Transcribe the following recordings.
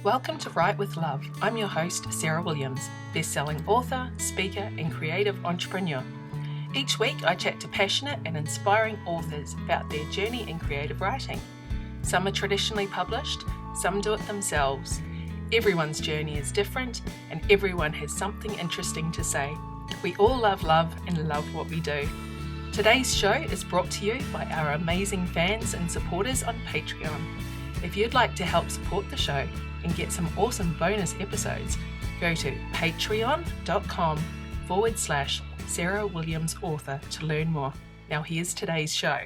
Welcome to Write with Love. I'm your host, Sarah Williams, best-selling author, speaker, and creative entrepreneur. Each week, I chat to passionate and inspiring authors about their journey in creative writing. Some are traditionally published, some do it themselves. Everyone's journey is different, and everyone has something interesting to say. We all love love and love what we do. Today's show is brought to you by our amazing fans and supporters on Patreon. If you'd like to help support the show and get some awesome bonus episodes, go to patreon.com/Sarah Williams Author to learn more. Now here's today's show.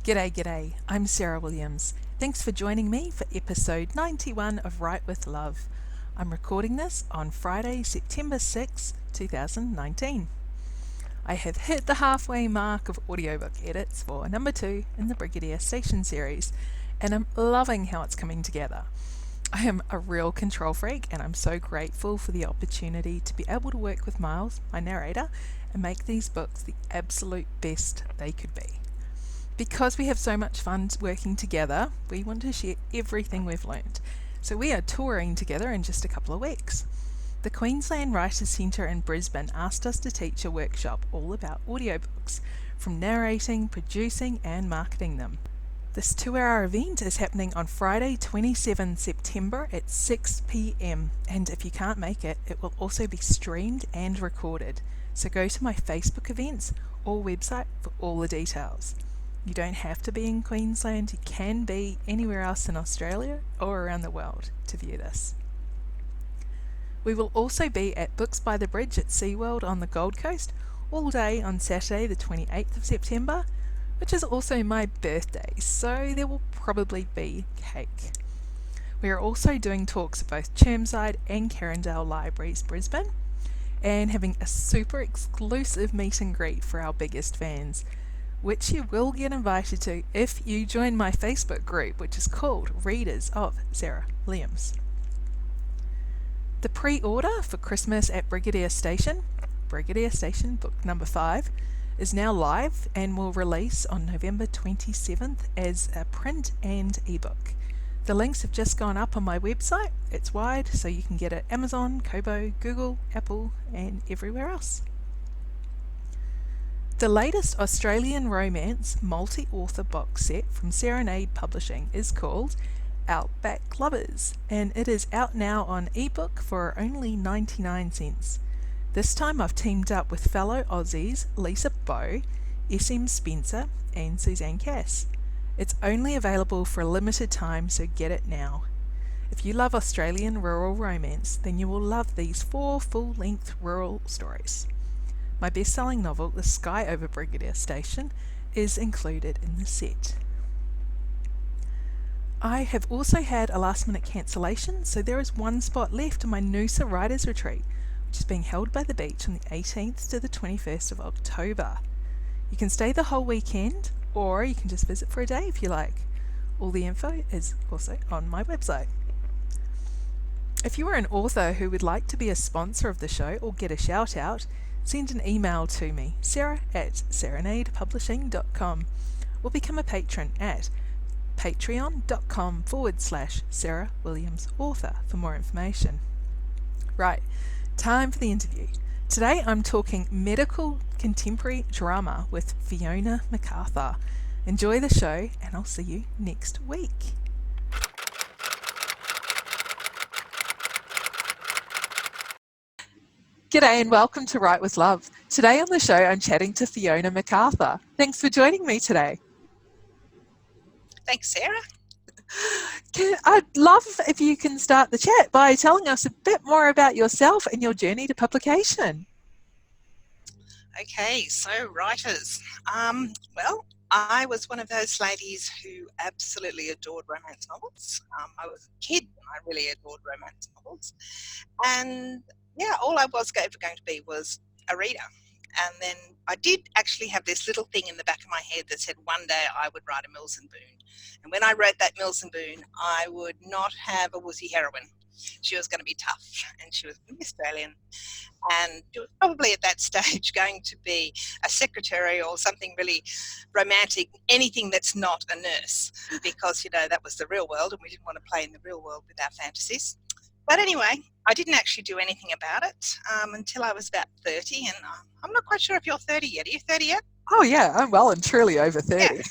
G'day. I'm Sarah Williams. Thanks for joining me for episode 91 of Write with Love. I'm recording this on Friday, September 6, 2019. I have hit the halfway mark of audiobook edits for number 2 in the Brigadier Station series, and I'm loving how it's coming together. I am a real control freak, and I'm so grateful for the opportunity to be able to work with Miles, my narrator, and make these books the absolute best they could be. Because we have so much fun working together, we want to share everything we've learned. So we are touring together in just a couple of weeks. The Queensland Writers Centre in Brisbane asked us to teach a workshop all about audiobooks, from narrating, producing, and marketing them. This 2-hour event is happening on Friday, 27 September at 6 p.m. and if you can't make it, it will also be streamed and recorded. So go to my Facebook events or website for all the details. You don't have to be in Queensland, you can be anywhere else in Australia or around the world to view this. We will also be at Books by the Bridge at SeaWorld on the Gold Coast all day on Saturday the 28th of September, which is also my birthday, so there will probably be cake. We are also doing talks at both Chermside and Carindale Libraries, Brisbane, and having a super exclusive meet and greet for our biggest fans, which you will get invited to if you join my Facebook group, which is called Readers of Sarah Williams. The pre-order for Christmas at Brigadier Station book number 5, is now live and will release on November 27th as a print and ebook. The links have just gone up on my website. It's wide, so you can get it at Amazon, Kobo, Google, Apple, and everywhere else. The latest Australian romance multi-author box set from Serenade Publishing is called Outback Lovers, and it is out now on ebook for only 99 cents. This time I've teamed up with fellow Aussies Lisa Bow, S.M. Spencer, and Suzanne Cass. It's only available for a limited time, so get it now. If you love Australian rural romance, then you will love these 4 full-length rural stories. My best-selling novel, The Sky Over Brigadier Station, is included in the set. I have also had a last-minute cancellation, so there is one spot left in my Noosa Writers Retreat, which is being held by the beach on the 18th to the 21st of October. You can stay the whole weekend, or you can just visit for a day if you like. All the info is also on my website. If you are an author who would like to be a sponsor of the show or get a shout out, send an email to me, sarah@serenadepublishing.com, or become a patron at patreon.com/Sarah Williams Author for more information. Right, time for the interview. Today I'm talking medical contemporary drama with Fiona McArthur. Enjoy the show, and I'll see you next week. G'day and welcome to Write with Love. Today on the show I'm chatting to Fiona McArthur. Thanks for joining me today. Thanks, Sarah. I'd love if you can start the chat by telling us a bit more about yourself and your journey to publication. Okay, so writers. Well, I was one of those ladies who absolutely adored romance novels. I was a kid and I really adored romance novels. And yeah, all I was ever going to be was a reader. And then I did actually have this little thing in the back of my head that said one day I would write a Mills and Boon. And when I wrote that Mills and Boon, I would not have a wussy heroine. She was going to be tough, and she was going to be Australian, and she was probably at that stage going to be a secretary or something really romantic, anything that's not a nurse, because, you know, that was the real world and we didn't want to play in the real world with our fantasies. But anyway, I didn't actually do anything about it until I was about 30, and I'm not quite sure if you're 30 yet. Are you 30 yet? Oh, yeah, I'm well and truly over 30. Yeah.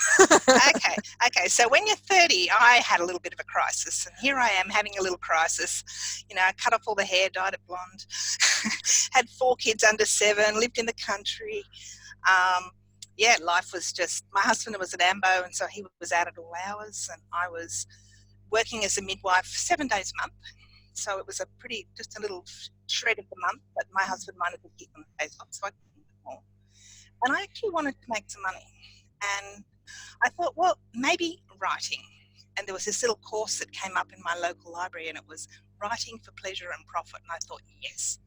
Okay. So when you're 30, I had a little bit of a crisis, and here I am having a little crisis. You know, I cut off all the hair, dyed it blonde, had 4 kids under 7, lived in the country. Yeah, life was just, my husband was at AMBO, and so he was out at all hours, and I was working as a midwife 7 days a month. So it was just a little shred of the month, but my husband wanted to keep them days off, so I couldn't do more. And I actually wanted to make some money. And I thought, well, maybe writing. And there was this little course that came up in my local library, and it was writing for pleasure and profit. And I thought, yes,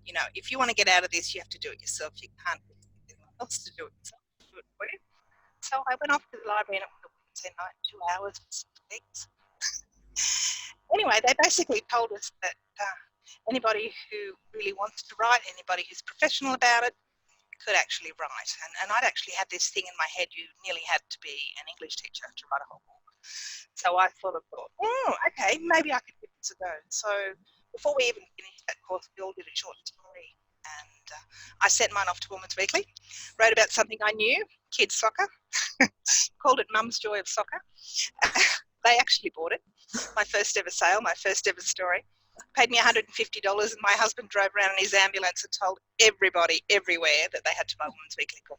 you know, if you want to get out of this, you have to do it yourself. You can't get anyone else to do it yourself. Do it for you. So I went off to the library, and it was a Wednesday night, 2 hours, 6 weeks. Anyway, they basically told us that anybody who really wants to write, anybody who's professional about it, could actually write. And I'd actually had this thing in my head, you nearly had to be an English teacher to write a whole book. So I sort of thought, okay, maybe I could give this a go. So before we even finished that course, we all did a short story. And I sent mine off to Women's Weekly, wrote about something I knew, kids soccer, called it Mum's Joy of Soccer. They actually bought it. My first ever sale, my first ever story. Paid me $150, and my husband drove around in his ambulance and told everybody everywhere that they had to buy Women's Weekly because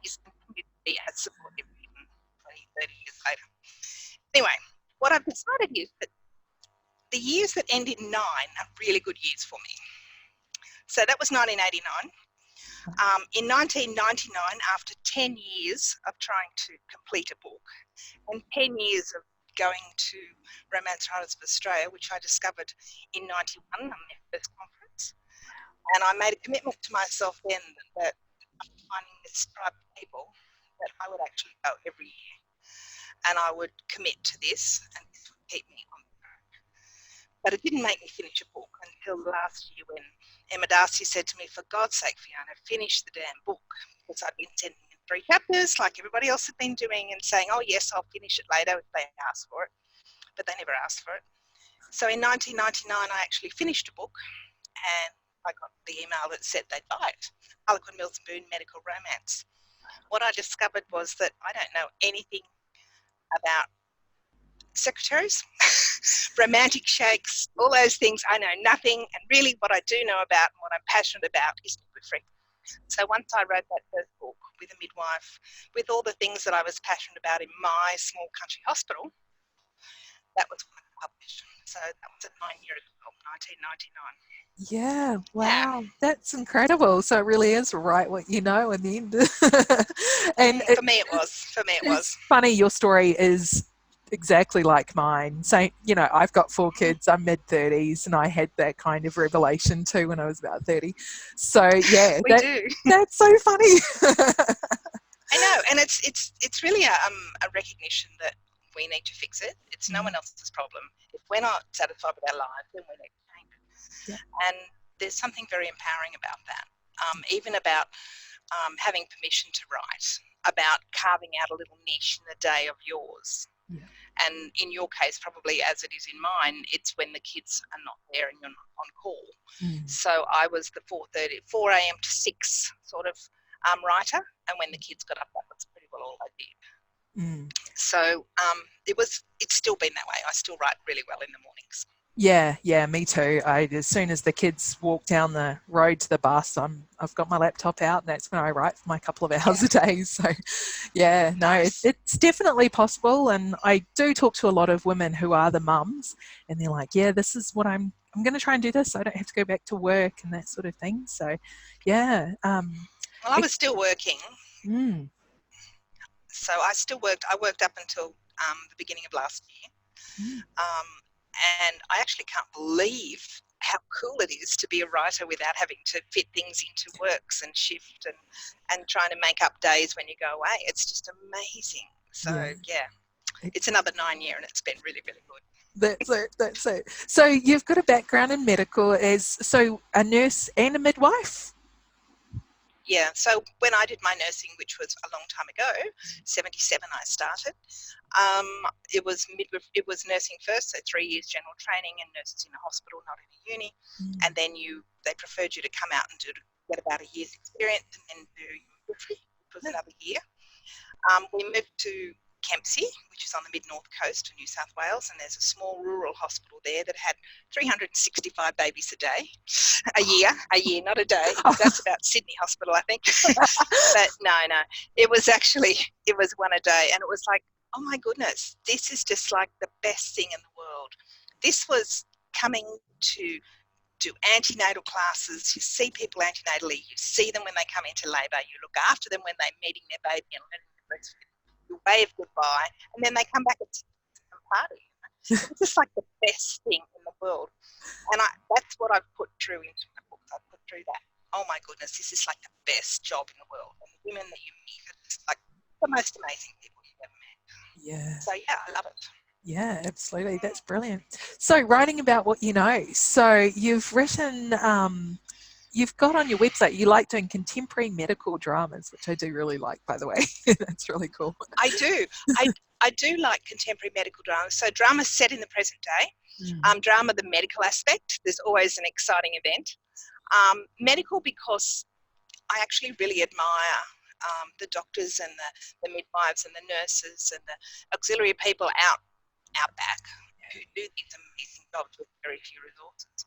he's continued to be as supportive even 20, 30 years later. Anyway, what I've decided is that the years that end in 9 are really good years for me. So that was 1989. In 1999, after 10 years of trying to complete a book and 10 years of going to Romance Writers of Australia, which I discovered in 91 on their first conference, and I made a commitment to myself then that after finding this tribe of people, that I would actually go every year and I would commit to this, and this would keep me on the track. But it didn't make me finish a book until last year when Emma Darcy said to me, for God's sake, Fiona, finish the damn book, because I'd been sending in 3 chapters like everybody else had been doing and saying, oh yes, I'll finish it later if they ask for it, but they never asked for it. So in 1999 I actually finished a book, and I got the email that said they'd buy it, Harlequin Mills and Boon Medical Romance. What I discovered was that I don't know anything about secretaries, romantic shakes, all those things. I know nothing, and really what I do know about and what I'm passionate about is midwifery. So once I wrote that first book with a midwife, with all the things that I was passionate about in my small country hospital, that was when I published. So that was at 9 years ago, 1999. Yeah, wow, that's incredible. So it really is right what you know in the end. And For me it was. It's funny, your story is exactly like mine. So, you know, I've got 4 kids, I'm mid-30s, and I had that kind of revelation too when I was about 30. So, yeah, that's so funny. I know, and it's really a recognition that we need to fix it. It's no one else's problem. If we're not satisfied with our lives, then we need to change it. Yeah. And there's something very empowering about that, even about having permission to write, about carving out a little niche in the day of yours. Yeah. And in your case, probably as it is in mine, it's when the kids are not there and you're not on call. So I was the 4 a.m. to 6 sort of writer, and when the kids got up, that was pretty well all I did. So it's still been that way. I still write really well in the mornings. Yeah, me too. As soon as the kids walk down the road to the bus, I've got my laptop out, and that's when I write for my couple of hours a day. So, yeah, nice. it's definitely possible. And I do talk to a lot of women who are the mums, and they're like, yeah, this is what I'm going to try and do this. So I don't have to go back to work and that sort of thing. So, yeah. Well, I was still working. So I still worked. I worked up until the beginning of last year. And I actually can't believe how cool it is to be a writer without having to fit things into works and shift and trying to make up days when you go away. It's just amazing. So, yeah. It's another 9 year and it's been really, really good. That's it. So you've got a background in medical as a nurse and a midwife? Yeah, so when I did my nursing, which was a long time ago, 77 I started, it was nursing first, so 3 years general training and nurses in a hospital, not in a uni, and then they preferred you to come out and get about a year's experience and then do midwifery, which was another year. We moved to Kempsey, which is on the mid-north coast of New South Wales, and there's a small rural hospital there that had 365 babies a year, not a day. That's about Sydney Hospital, I think. But no, it was one a day, and it was like, oh my goodness, this is just like the best thing in the world. This was coming to do antenatal classes. You see people antenatally, you see them when they come into labour, you look after them when they're meeting their baby and letting them breastfeed. You wave goodbye, and then they come back and party. It's just like the best thing in the world. And that's what I've put through into my books. I've put through that. Oh my goodness, this is like the best job in the world. And the women that you meet are just like the most amazing people you've ever met. Yeah. So yeah, I love it. Yeah, absolutely. That's brilliant. So writing about what you know. So you've written, you've got on your website, you like doing contemporary medical dramas, which I do really like, by the way. That's really cool. I do. I do like contemporary medical drama. So drama set in the present day. Drama, the medical aspect. There's always an exciting event. Medical because I actually really admire the doctors and the midwives and the nurses and the auxiliary people out back who do these amazing jobs with very few resources.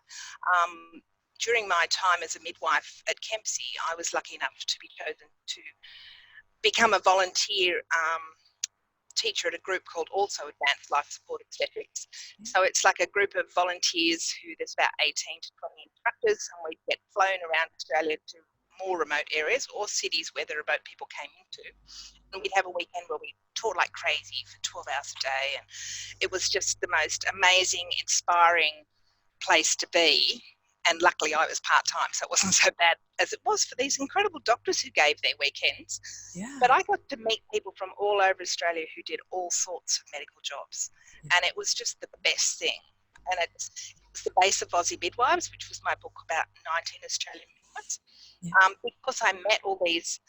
During my time as a midwife at Kempsey, I was lucky enough to be chosen to become a volunteer teacher at a group called also Advanced Life Support Obstetrics. So it's like a group of volunteers there's about 18 to 20 instructors, and we get flown around Australia to more remote areas or cities where the remote people came into. And we'd have a weekend where we taught like crazy for 12 hours a day, and it was just the most amazing, inspiring place to be. And luckily I was part-time, so it wasn't so bad as it was for these incredible doctors who gave their weekends. Yeah. But I got to meet people from all over Australia who did all sorts of medical jobs. And it was just the best thing. And it was the base of Aussie Midwives, which was my book about 19 Australian midwives. Because I met all these,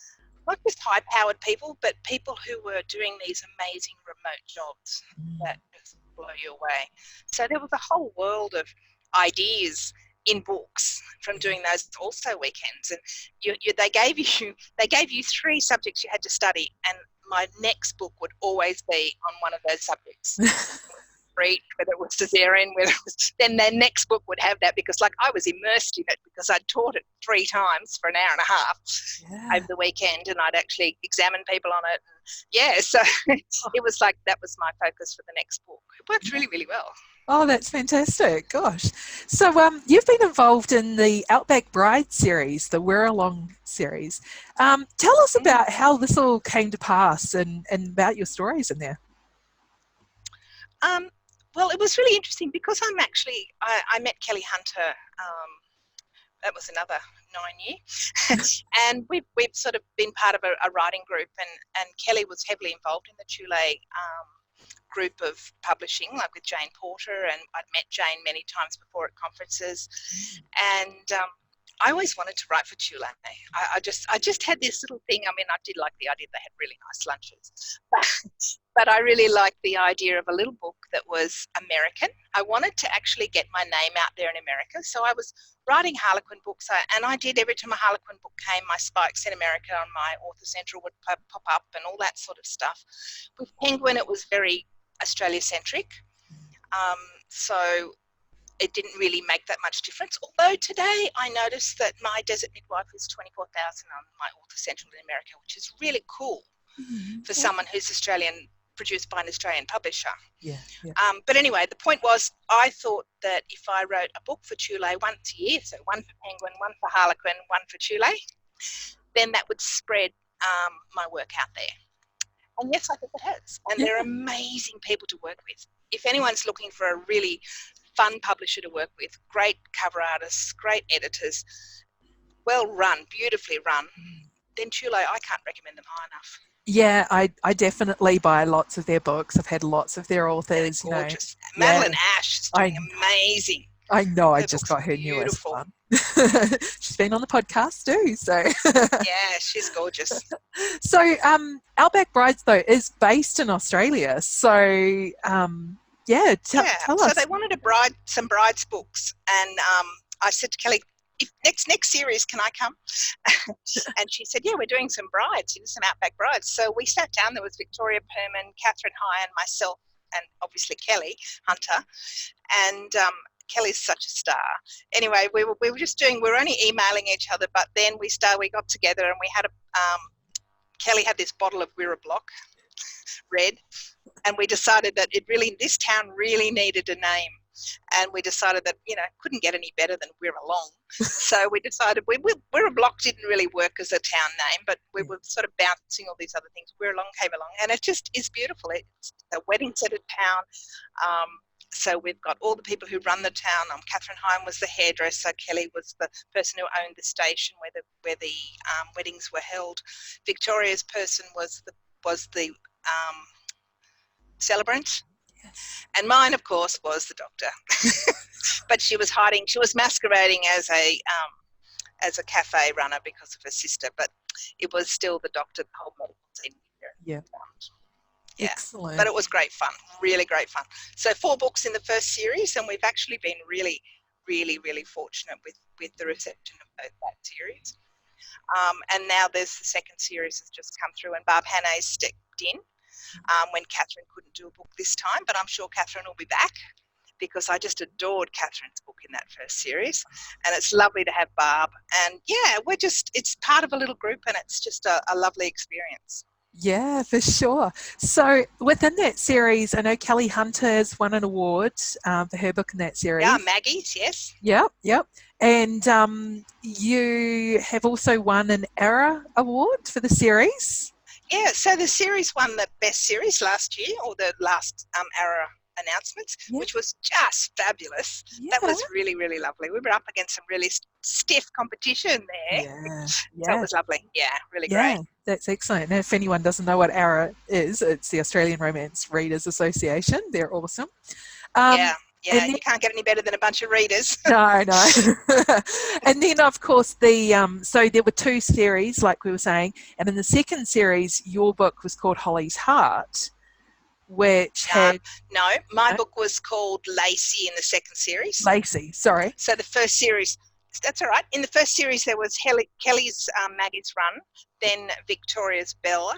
not just high-powered people, but people who were doing these amazing remote jobs that just blow you away. So there was a whole world of ideas in books from doing those also weekends, and they gave you 3 subjects you had to study, and my next book would always be on one of those subjects. Whether it was cesarean, then their next book would have that, because like I was immersed in it because I'd taught it 3 times for an hour and a half over the weekend, and I'd actually examine people on it. And so it was like that was my focus for the next book. It worked really, really well. Oh, that's fantastic. Gosh. So you've been involved in the Outback Bride series, the We're Along series. Tell us about how this all came to pass and about your stories in there. Well, it was really interesting because I met Kelly Hunter. That was another 9 years. And we've sort of been part of a writing group, and Kelly was heavily involved in the Chule group of publishing, like with Jane Porter, and I'd met Jane many times before at conferences. And I always wanted to write for Chule. I just had this little thing. I mean, I did like the idea they had really nice lunches, but I really liked the idea of a little book that was American. I wanted to actually get my name out there in America, so I was writing Harlequin books, and I did every time a Harlequin book came, my spikes in America on my Author Central would pop up and all that sort of stuff. With Penguin, it was very Australia-centric, so it didn't really make that much difference. Although today I noticed that my Desert Midwife is 24,000 on my Author Central in America, which is really cool for someone who's Australian, produced by an Australian publisher. But anyway, the point was, I thought that if I wrote a book for Chule once a year, so one for Penguin, one for Harlequin, one for Chule, then that would spread my work out there. And yes, I think it has. And they're amazing people to work with. If anyone's looking for a really fun publisher to work with, great cover artists, great editors, well run, beautifully run, then Chule, I can't recommend them high enough. Yeah, I definitely buy lots of their books. I've had lots of their They're authors, gorgeous. Yeah, Madeline Ash is doing I amazing. I know. I Her just books are got her newest beautiful. one. She's been on the podcast too. So, Yeah, she's gorgeous. so Outback Brides though is based in Australia. So, yeah, Yeah, tell so us. they wanted some brides books, and I said to Kelly, if next series, can I come? And she said, yeah, we're doing some brides, some Outback Brides. So we sat down. There was Victoria Perman, Catherine High, and myself, and obviously Kelly Hunter. And Kelly's such a star. Anyway, we were only emailing each other, but then we got together and we had Kelly had this bottle of Wirra Block red, and we decided that this town really needed a name. And we decided that, couldn't get any better than We're Along. So we decided We're a Block didn't really work as a town name, but we were sort of bouncing all these other things. We're Along came along, and it just is beautiful. It's a wedding-centered town. So we've got all the people who run the town. Catherine Hine was the hairdresser. Kelly was the person who owned the station where the weddings were held. Victoria's person was the celebrant. Yes. And mine, of course, was the doctor. But she was masquerading as a cafe runner because of her sister, but it was still the doctor, the whole medical team here. Yeah. Yeah. Excellent. But it was great fun, really great fun. So 4 books in the first series, and we've actually been really, really, really fortunate with the reception of both that series. And now there's the second series has just come through, and Barb Hannay stepped in when Catherine couldn't do a book this time, but I'm sure Catherine will be back, because I just adored Catherine's book in that first series, and it's lovely to have Barb. And yeah, it's part of a little group, and it's just a lovely experience. Yeah, for sure. So within that series, I know Kelly Hunter has won an award for her book in that series. Yeah, Maggie's, yes. Yep. And you have also won an ERA award for the series. Yeah, so the series won the best series last year, or the last ERA announcements, which was just fabulous. That was really, really lovely. We were up against some really stiff competition there. Yeah. So it was lovely. Yeah, really great. That's excellent. And if anyone doesn't know what ARA is, it's the Australian Romance Readers Association. They're awesome. Yeah, you can't get any better than a bunch of readers. No. And then, of course, so there were 2 series, like we were saying, and in the second series, your book was called Holly's Heart, which had... No, my book was called Lacey in the second series. Lacey, sorry. So the first series, that's all right. In the first series, there was Kelly's Maggie's Run, then Victoria's Bella,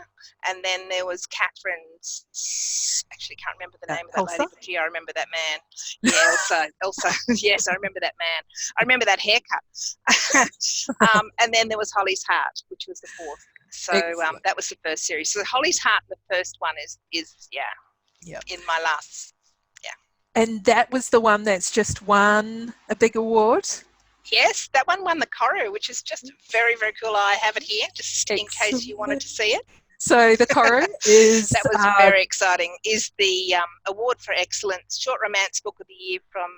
and then there was Catherine's, actually can't remember the name of that lady, but I remember that man. Yeah, Elsa. Yes, I remember that man. I remember that haircut. And then there was Holly's Heart, which was the 4th. So that was the first series. So Holly's Heart, the first one is in my last, And that was the one that's just won a big award? Yes, that one won the Coro, which is just very, very cool. I have it here, just in case you wanted to see it. So the Coro is... That was very exciting, is the Award for Excellence Short Romance Book of the Year from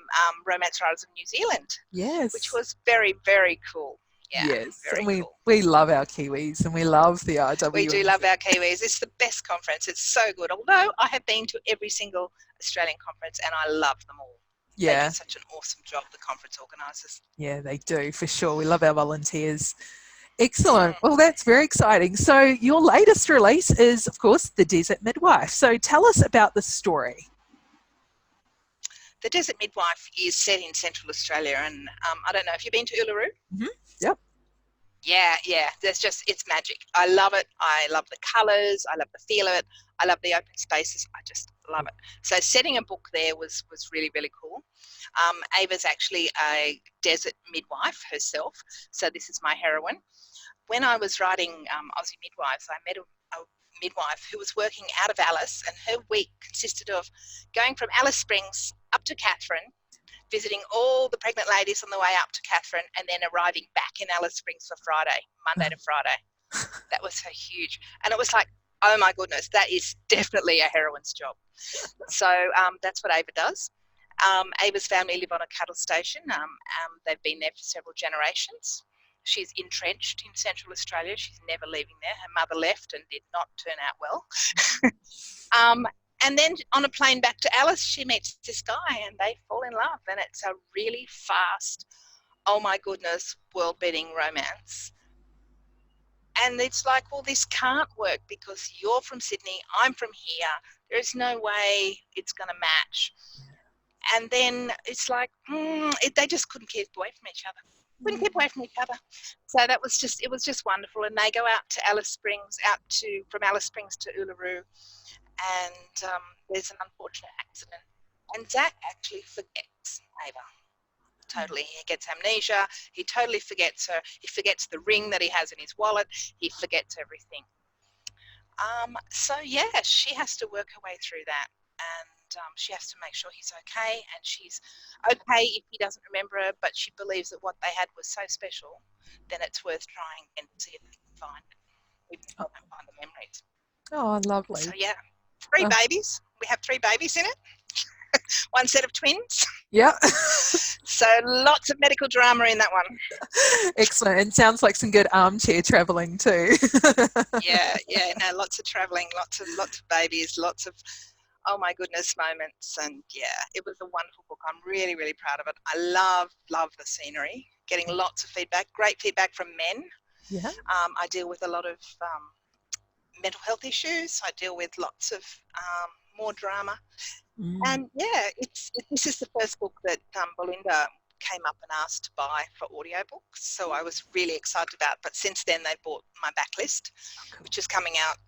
Romance Writers of New Zealand. Yes. Which was very, very cool. Yeah, yes, very and cool. we love our Kiwis, and we love the RW. We do love our Kiwis. It's the best conference. It's so good. Although I have been to every single Australian conference, and I love them all. Yeah. They do such an awesome job, the conference organisers. Yeah, they do, for sure. We love our volunteers. Excellent. Well, that's very exciting. So your latest release is, of course, The Desert Midwife. So tell us about the story. The Desert Midwife is set in Central Australia, and I don't know, have you been to Uluru? Mm-hmm. Yep. Yeah. It's magic. I love it. I love the colours. I love the feel of it. I love the open spaces. I just love it. So setting a book there was really, really cool. Ava's actually a desert midwife herself, so this is my heroine. When I was writing Aussie Midwives, I met a midwife who was working out of Alice, and her week consisted of going from Alice Springs up to Katherine, visiting all the pregnant ladies on the way up to Katherine, and then arriving back in Alice Springs for Monday to Friday. That was so huge. And it was like, oh my goodness, that is definitely a heroine's job. So that's what Ava does. Ava's family live on a cattle station. They've been there for several generations. She's entrenched in Central Australia. She's never leaving there. Her mother left and did not turn out well. And then on a plane back to Alice, she meets this guy and they fall in love. And it's a really fast, oh my goodness, world-beating romance. And it's like, well, this can't work because you're from Sydney, I'm from here. There's no way it's going to match. And then it's like, they just couldn't keep away from each other. Couldn't keep away from each other. So it was just wonderful. And they go out to Alice Springs, from Alice Springs to Uluru. And there's an unfortunate accident. And Zach actually forgets Ava. Totally. He gets amnesia. He totally forgets her. He forgets the ring that he has in his wallet. He forgets everything. So, yeah, she has to work her way through that. And she has to make sure he's okay. And she's okay if he doesn't remember her, but she believes that what they had was so special, then it's worth trying and see if they can find it, even if they can't find the memories. Oh, lovely. So, yeah, 3 babies. We have 3 babies in it. 1 set of twins. Yeah. So lots of medical drama in that one. Excellent. And sounds like some good armchair travelling too. Yeah, no, lots of travelling, lots of babies, lots of, oh my goodness, moments. And yeah, it was a wonderful book. I'm really, really proud of it. I love the scenery, getting lots of feedback, great feedback from men. Yeah. I deal with a lot of mental health issues. I deal with lots of more drama. And yeah, this is the first book that Belinda came up and asked to buy for audiobooks. So I was really excited about it. But since then, they bought my backlist, which is coming out.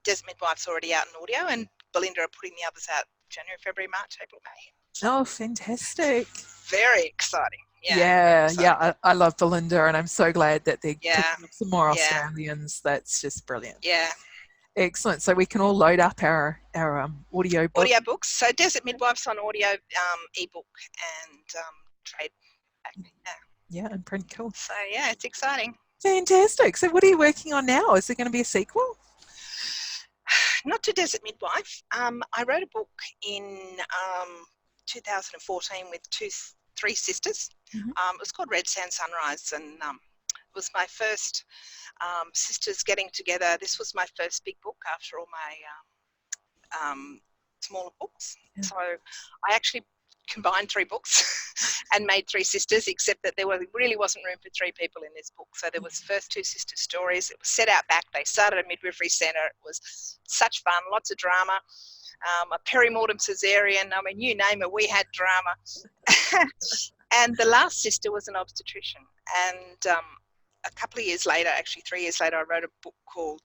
Desert Midwives already out in audio, and Belinda are putting the others out January, February, March, April, May. So oh, fantastic. very exciting. Yeah. I love Belinda, and I'm so glad that they're picking up some more Australians. That's just brilliant. Yeah. Excellent. So we can all load up our audio book. Audio books. So Desert Midwives on audio, ebook, and trade. Yeah, and print. Cool. So yeah, it's exciting. Fantastic. So what are you working on now? Is there going to be a sequel? Not to Desert Midwife. I wrote a book in 2014 with 3 sisters. Mm-hmm. It was called Red Sand Sunrise, and it was my first sisters getting together. This was my first big book after all my smaller books. Yeah. So I actually combined 3 books and made 3 sisters, except that there really wasn't room for 3 people in this book. So there was first 2 sister stories. It was set out back. They started a midwifery centre. It was such fun, lots of drama. A perimortem cesarean. I mean, you name it, we had drama. And the last sister was an obstetrician. And a couple of years later, actually 3 years later, I wrote a book called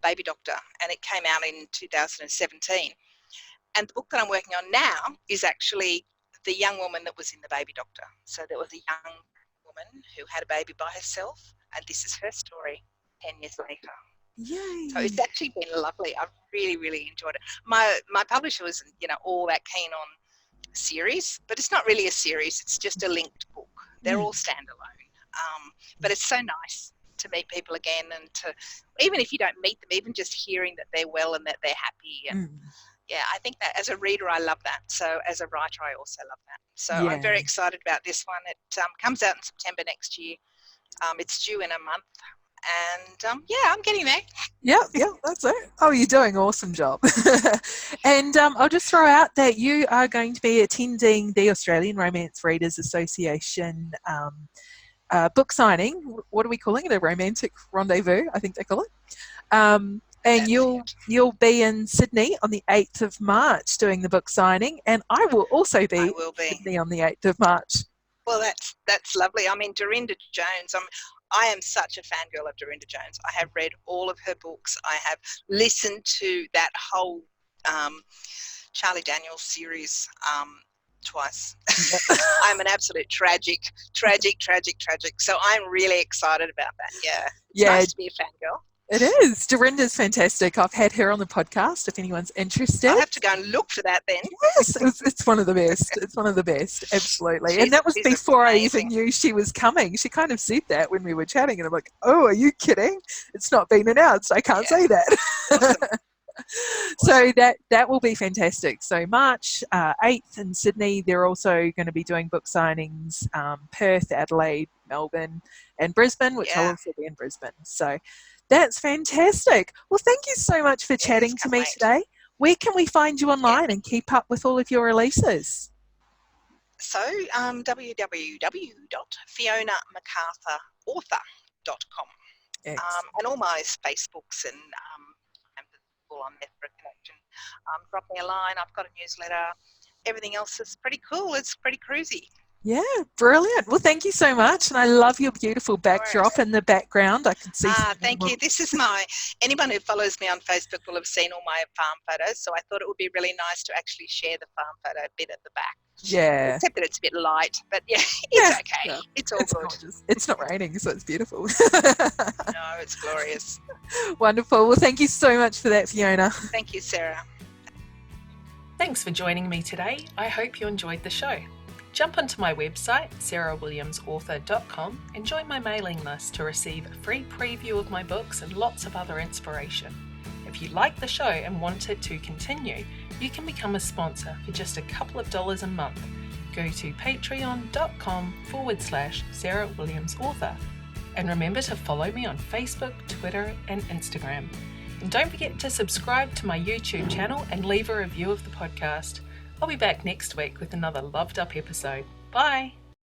Baby Doctor, and it came out in 2017. And the book that I'm working on now is actually the young woman that was in the Baby Doctor. So there was a young woman who had a baby by herself, and this is her story 10 years later. Yay. So it's actually been lovely. I've really, really enjoyed it. My publisher wasn't, all that keen on series, but it's not really a series. It's just a linked book. They're all standalone. But it's so nice to meet people again, and to, even if you don't meet them, even just hearing that they're well and that they're happy. And yeah, I think that as a reader, I love that. So as a writer, I also love that. So I'm very excited about this one. It comes out in September next year. It's due in a month. And I'm getting there. Yeah, that's it. Oh, you're doing an awesome job. And I'll just throw out that you are going to be attending the Australian Romance Readers Association book signing. What are we calling it? A romantic rendezvous, I think they call it. And you'll be in Sydney on the 8th of March doing the book signing, and I will also be in Sydney on the 8th of March. Well, that's lovely. I mean, Dorinda Jones, I am such a fangirl of Dorinda Jones. I have read all of her books. I have listened to that whole Charlie Daniels series twice. I'm an absolute tragic. So I'm really excited about that. Yeah. It's nice to be a fangirl. It is. Dorinda's fantastic. I've had her on the podcast if anyone's interested. I'll have to go and look for that then. Yes, it's one of the best. It's one of the best, absolutely. And that was before I even knew she was coming. She kind of said that when we were chatting, and I'm like, oh, are you kidding? It's not been announced. I can't say that. Awesome. So that will be fantastic. So March 8th in Sydney, they're also going to be doing book signings, Perth, Adelaide, Melbourne and Brisbane, which I'll also be in Brisbane. So that's fantastic. Well, thank you so much for chatting to me today. Where can we find you online and keep up with all of your releases? So www.FionaMcArthurAuthor.com. And all my Facebooks and people on there for a connection. Drop me a line. I've got a newsletter. Everything else is pretty cool. It's pretty cruisy. Yeah, brilliant. Well, thank you so much. And I love your beautiful backdrop in the background. I can see. Thank you. This is anyone who follows me on Facebook will have seen all my farm photos. So I thought it would be really nice to actually share the farm photo bit at the back. Yeah. Except that it's a bit light, but it's okay. Yeah. It's all good. Gorgeous. It's not raining, so it's beautiful. No, it's glorious. Wonderful. Well, thank you so much for that, Fiona. Thank you, Sarah. Thanks for joining me today. I hope you enjoyed the show. Jump onto my website, sarahwilliamsauthor.com, and join my mailing list to receive a free preview of my books and lots of other inspiration. If you like the show and want it to continue, you can become a sponsor for just a couple of dollars a month. Go to patreon.com/sarahwilliamsauthor. And remember to follow me on Facebook, Twitter, and Instagram. And don't forget to subscribe to my YouTube channel and leave a review of the podcast. I'll be back next week with another loved up episode. Bye!